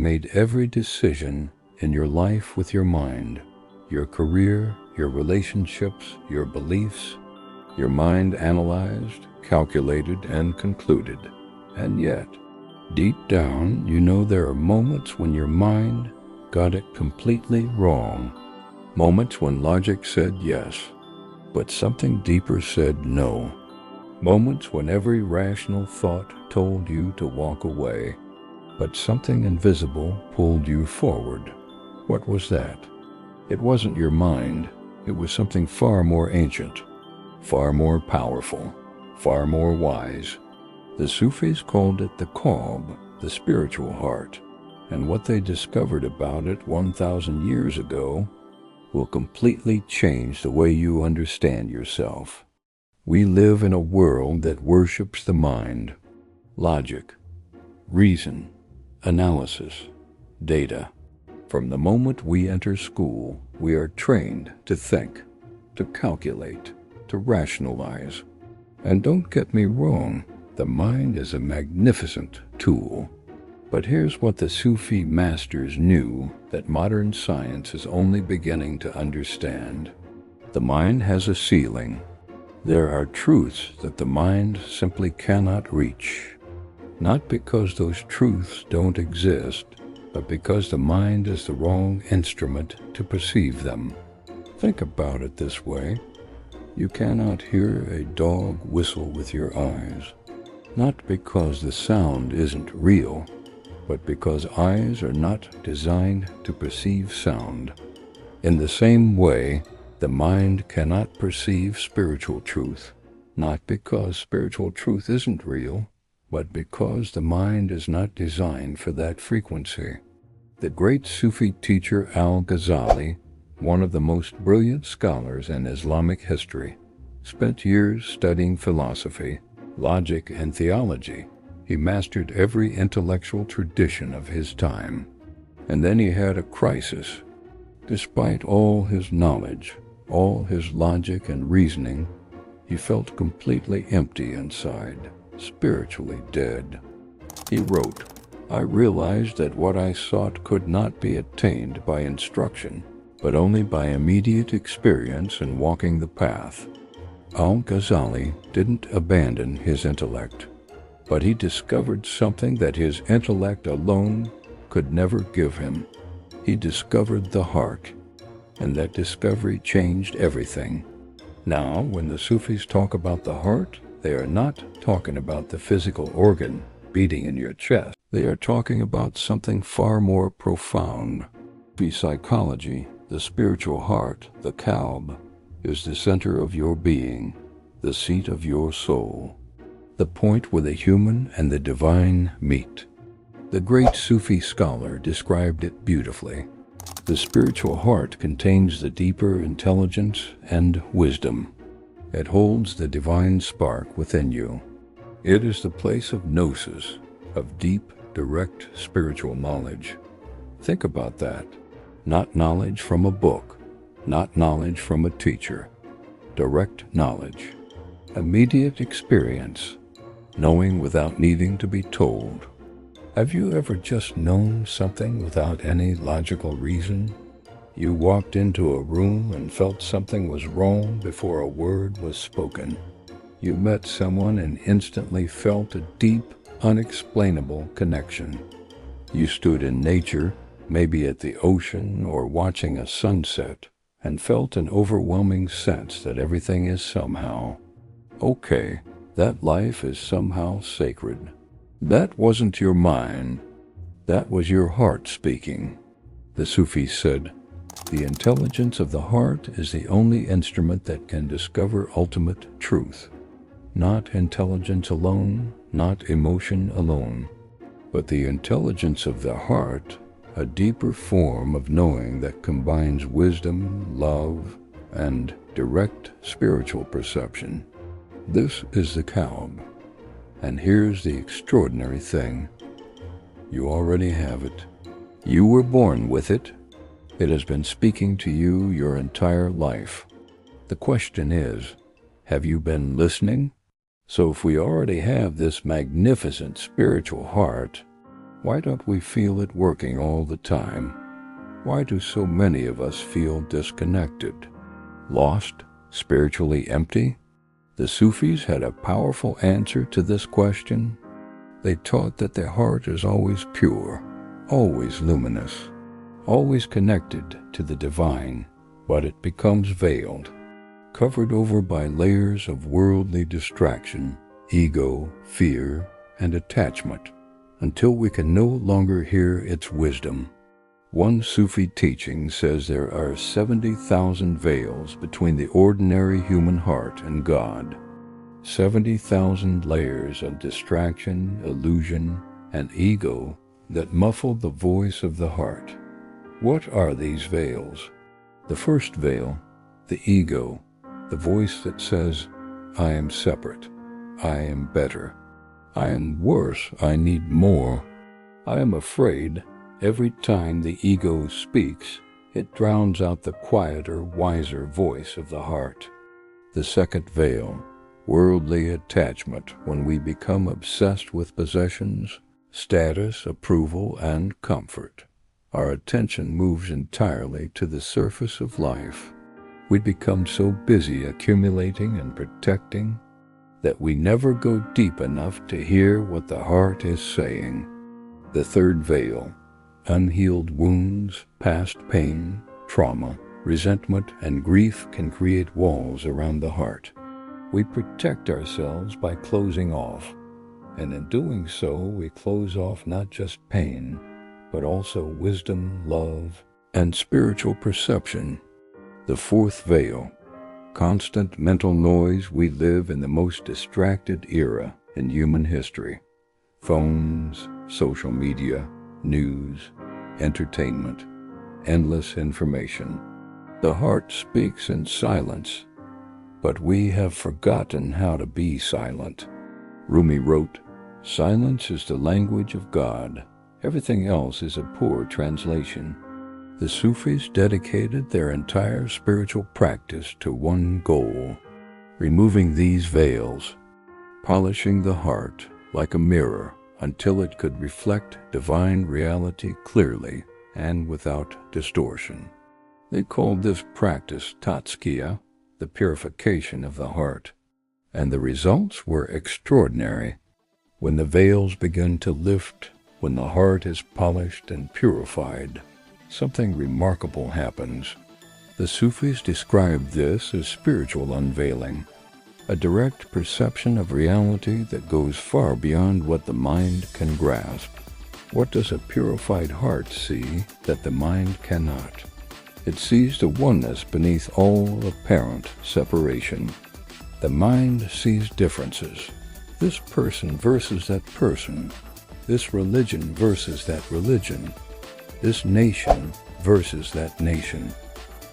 made every decision in your life with your mind, your career, your relationships, your beliefs. Your mind analyzed, calculated, and concluded. And yet, deep down, you know there are moments when your mind got it completely wrong. Moments when logic said yes, but something deeper said no. Moments when every rational thought told you to walk away, but something invisible pulled you forward. What was that? It wasn't your mind. It was something far more ancient, far more powerful, far more wise. The Sufis called it the Qalb, the spiritual heart, and what they discovered about it 1,000 years ago will completely change the way you understand yourself. We live in a world that worships the mind, logic, reason, analysis, data. From the moment we enter school, we are trained to think, to calculate, to rationalize. And don't get me wrong, the mind is a magnificent tool. But here's what the Sufi masters knew that modern science is only beginning to understand. The mind has a ceiling. There are truths that the mind simply cannot reach. Not because those truths don't exist, but because the mind is the wrong instrument to perceive them. Think about it this way. You cannot hear a dog whistle with your eyes, not because the sound isn't real, but because eyes are not designed to perceive sound. In the same way, the mind cannot perceive spiritual truth, not because spiritual truth isn't real, but because the mind is not designed for that frequency. The great Sufi teacher Al-Ghazali, one of the most brilliant scholars in Islamic history, spent years studying philosophy, logic, and theology. He mastered every intellectual tradition of his time. And then he had a crisis. Despite all his knowledge, all his logic and reasoning, he felt completely empty inside, spiritually dead. He wrote, "I realized that what I sought could not be attained by instruction, but only by immediate experience in walking the path." Al-Ghazali didn't abandon his intellect, but he discovered something that his intellect alone could never give him. He discovered the heart, and that discovery changed everything. Now, when the Sufis talk about the heart, they are not talking about the physical organ beating in your chest. They are talking about something far more profound. Sufi psychology, the spiritual heart, the Qalb, is the center of your being, the seat of your soul, the point where the human and the divine meet. The great Sufi scholar described it beautifully. The spiritual heart contains the deeper intelligence and wisdom. It holds the divine spark within you. It is the place of gnosis, of deep, direct spiritual knowledge. Think about that. Not knowledge from a book, not knowledge from a teacher. Direct knowledge. Immediate experience. Knowing without needing to be told. Have you ever just known something without any logical reason? You walked into a room and felt something was wrong before a word was spoken. You met someone and instantly felt a deep, unexplainable connection. You stood in nature, maybe at the ocean or watching a sunset, and felt an overwhelming sense that everything is somehow okay, that life is somehow sacred. That wasn't your mind, that was your heart speaking. The Sufis said, "The intelligence of the heart is the only instrument that can discover ultimate truth. Not intelligence alone, not emotion alone, but the intelligence of the heart, a deeper form of knowing that combines wisdom, love, and direct spiritual perception. This is the Qalb. And here's the extraordinary thing. You already have it. You were born with it. It has been speaking to you your entire life. The question is, have you been listening? So if we already have this magnificent spiritual heart, Why don't we feel it working all the time? Why do so many of us feel disconnected, lost, spiritually empty? The Sufis had a powerful answer to this question. They taught that the heart is always pure, always luminous, always connected to the divine, but it becomes veiled, covered over by layers of worldly distraction, ego, fear, and attachment, until we can no longer hear its wisdom. One Sufi teaching says there are 70,000 veils between the ordinary human heart and God. 70,000 layers of distraction, illusion, and ego that muffle the voice of the heart. What are these veils? The first veil, the ego, the voice that says, I am separate, I am better, I am worse, I need more, I am afraid. Every time the ego speaks, it drowns out the quieter, wiser voice of the heart. The second veil, worldly attachment, when we become obsessed with possessions, status, approval, and comfort. Our attention moves entirely to the surface of life. We become so busy accumulating and protecting that we never go deep enough to hear what the heart is saying. The third veil, unhealed wounds, past pain, trauma, resentment, and grief can create walls around the heart. We protect ourselves by closing off, and in doing so, we close off not just pain, but also wisdom, love, and spiritual perception. The fourth veil, constant mental noise. We live in the most distracted era in human history. Phones, social media, news, entertainment, endless information. The heart speaks in silence, but we have forgotten how to be silent. Rumi wrote, "Silence is the language of God. Everything else is a poor translation." The Sufis dedicated their entire spiritual practice to one goal, removing these veils, polishing the heart like a mirror until it could reflect divine reality clearly and without distortion. They called this practice Tatskiya, the purification of the heart, and the results were extraordinary. When the veils begin to lift, when the heart is polished and purified, something remarkable happens. The Sufis described this as spiritual unveiling, a direct perception of reality that goes far beyond what the mind can grasp. What does a purified heart see that the mind cannot? It sees the oneness beneath all apparent separation. The mind sees differences. This person versus that person. This religion versus that religion. This nation versus that nation.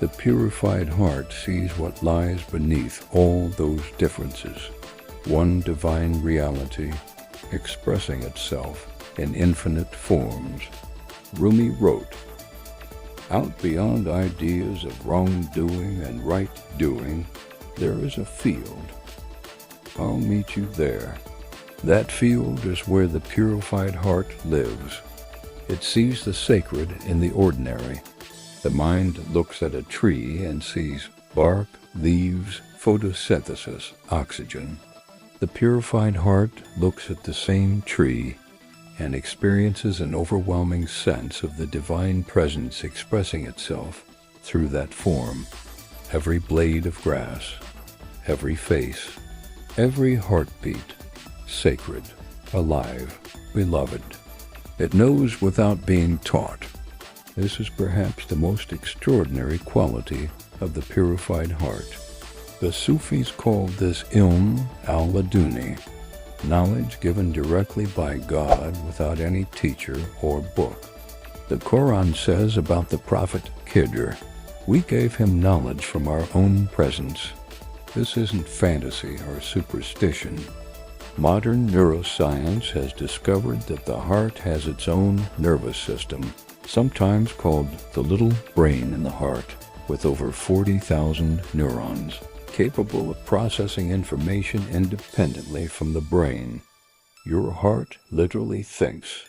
The purified heart sees what lies beneath all those differences. One divine reality expressing itself in infinite forms. Rumi wrote, "Out beyond ideas of wrongdoing and right doing, there is a field. I'll meet you there. That field is where the purified heart lives. It sees the sacred in the ordinary. The mind looks at a tree and sees bark, leaves, photosynthesis, oxygen. The purified heart looks at the same tree and experiences an overwhelming sense of the divine presence expressing itself through that form. Every blade of grass, every face, every heartbeat, sacred, alive, beloved. It knows without being taught. This is perhaps the most extraordinary quality of the purified heart. The Sufis called this ilm al-laduni, knowledge given directly by God without any teacher or book. The Quran says about the prophet Khidr, "We gave him knowledge from our own presence." This isn't fantasy or superstition. Modern neuroscience has discovered that the heart has its own nervous system, sometimes called the little brain in the heart, with over 40,000 neurons, capable of processing information independently from the brain. Your heart literally thinks.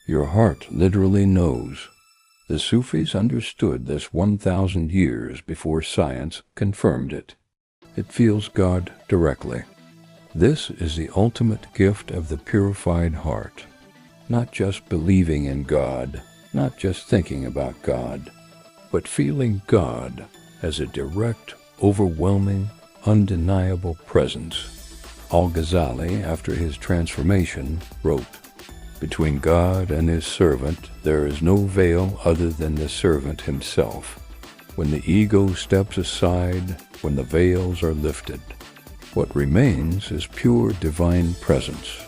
Your heart literally knows. The Sufis understood this 1,000 years before science confirmed it. It feels God directly. This is the ultimate gift of the purified heart. Not just believing in God, not just thinking about God, but feeling God as a direct, overwhelming, undeniable presence. Al-Ghazali, after his transformation, wrote, "Between God and his servant, there is no veil other than the servant himself. When the ego steps aside, when the veils are lifted, what remains is pure divine presence."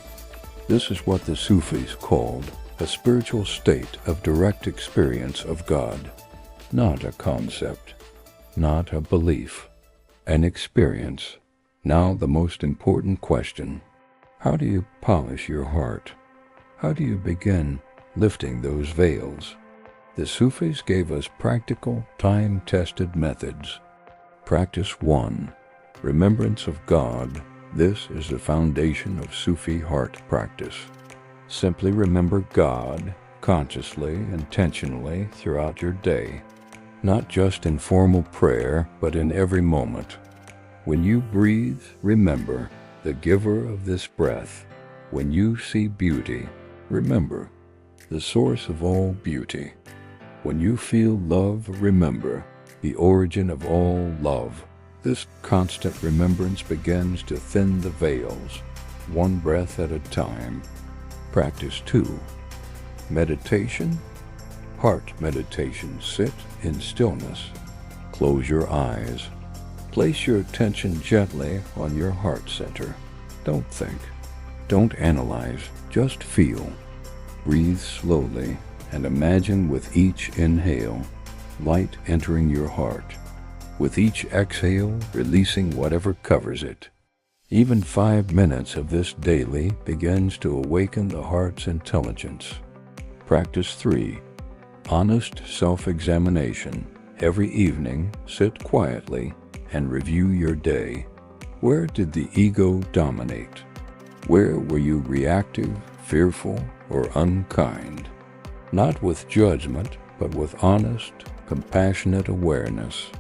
This is what the Sufis called a spiritual state of direct experience of God. Not a concept, not a belief, an experience. Now the most important question: how do you polish your heart? How do you begin lifting those veils? The Sufis gave us practical, time-tested methods. Practice 1. Remembrance of God. This is the foundation of Sufi heart practice. Simply remember God consciously, intentionally throughout your day. Not just in formal prayer, but in every moment. When you breathe, remember the giver of this breath. When you see beauty, remember the source of all beauty. When you feel love, remember the origin of all love. This constant remembrance begins to thin the veils, one breath at a time. Practice 2. Meditation. Heart meditation. Sit in stillness. Close your eyes. Place your attention gently on your heart center. Don't think. Don't analyze. Just feel. Breathe slowly and imagine with each inhale, light entering your heart. With each exhale, releasing whatever covers it. Even 5 minutes of this daily begins to awaken the heart's intelligence. Practice 3. Honest self-examination. Every evening, sit quietly and review your day. Where did the ego dominate? Where were you reactive, fearful, or unkind? Not with judgment, but with honest, compassionate awareness.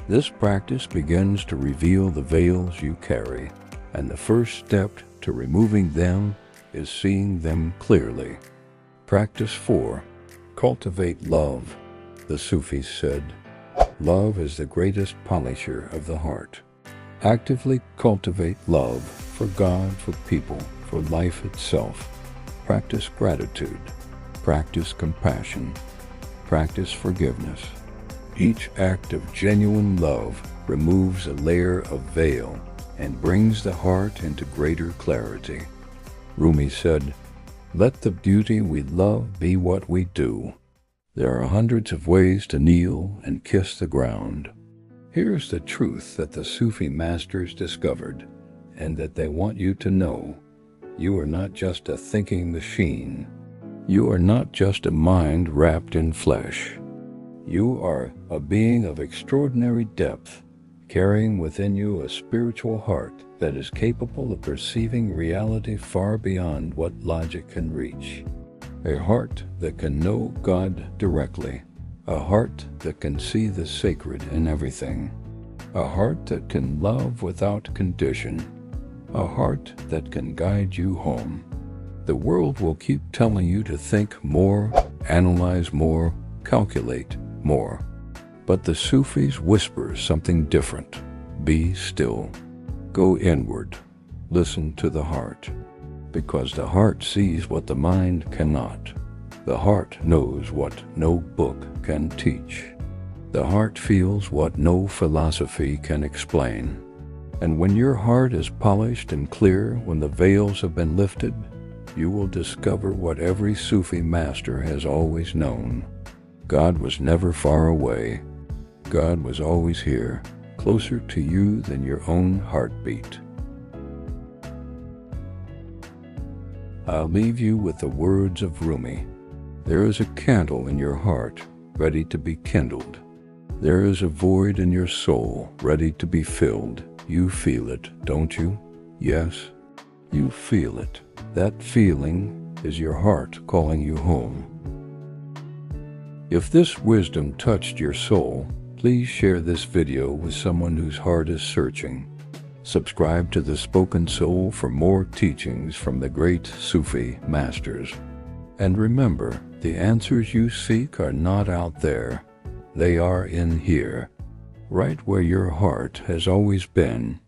This practice begins to reveal the veils you carry, and the first step to removing them is seeing them clearly. Practice 4. Cultivate love. The Sufis said, "Love is the greatest polisher of the heart." Actively cultivate love for God, for people, for life itself. Practice gratitude. Practice compassion. Practice forgiveness. Each act of genuine love removes a layer of veil and brings the heart into greater clarity. Rumi said, "Let the beauty we love be what we do." There are hundreds of ways to kneel and kiss the ground. Here's the truth that the Sufi masters discovered, and that they want you to know. You are not just a thinking machine. You are not just a mind wrapped in flesh. You are a being of extraordinary depth, carrying within you a spiritual heart that is capable of perceiving reality far beyond what logic can reach. A heart that can know God directly. A heart that can see the sacred in everything. A heart that can love without condition. A heart that can guide you home. The world will keep telling you to think more, analyze more, calculate more. But the Sufis whisper something different. Be still. Go inward. Listen to the heart. Because the heart sees what the mind cannot. The heart knows what no book can teach. The heart feels what no philosophy can explain. And when your heart is polished and clear, when the veils have been lifted, you will discover what every Sufi master has always known. God was never far away. God was always here, closer to you than your own heartbeat. I'll leave you with the words of Rumi. There is a candle in your heart, ready to be kindled. There is a void in your soul, ready to be filled. You feel it, don't you? Yes, you feel it. That feeling, is your heart calling you home. If this wisdom touched your soul, please share this video with someone whose heart is searching. Subscribe to The Spoken Soul for more teachings from the great Sufi masters. And remember, the answers you seek are not out there. They are in here, right where your heart has always been.